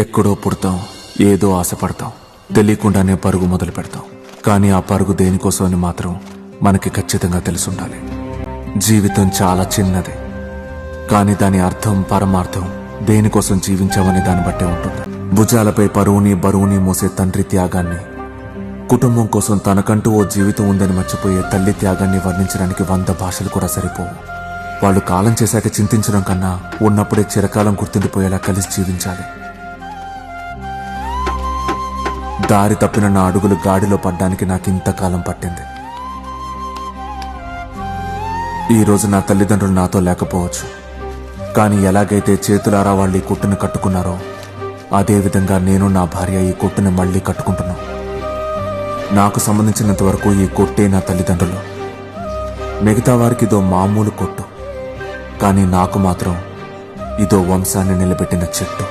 ఎక్కడో పుడతాం, ఏదో ఆశపడతాం, తెలియకుండానే పరుగు మొదలు పెడతాం. కానీ ఆ పరుగు దేనికోసం అని మాత్రం మనకి ఖచ్చితంగా తెలుసుండాలి. జీవితం చాలా చిన్నది, కానీ దాని అర్థం పరమార్థం దేనికోసం జీవించామని దాన్ని బట్టే ఉంటుంది. భుజాలపై బరువుని మోసే తండ్రి త్యాగాన్ని, కుటుంబం కోసం తనకంటూ ఓ జీవితం ఉందని మర్చిపోయే తల్లి త్యాగాన్ని వర్ణించడానికి 100 భాషలు కూడా సరిపోవు. వాళ్ళు కాలం చేశాక చింతించడం కన్నా ఉన్నప్పుడే చిరకాలం గుర్తుండిపోయేలా కలిసి జీవించాలి. దారి తప్పిన నా అడుగులు గాడిలో పడ్డానికి నాకు ఇంతకాలం పట్టింది. ఈరోజు నా తల్లిదండ్రులు నాతో లేకపోవచ్చు, కానీ ఎలాగైతే చేతులారా వాళ్ళు ఈ కొట్టును కట్టుకున్నారో అదేవిధంగా నేను నా భార్య ఈ కొట్టుని మళ్లీ కట్టుకుంటున్నాను. నాకు సంబంధించినంత వరకు ఈ కొట్టే నా తల్లిదండ్రులు. మిగతా వారికి ఇదో మామూలు కొట్టు, కానీ నాకు మాత్రం ఇదో వంశాన్ని నిలబెట్టిన చెట్టు.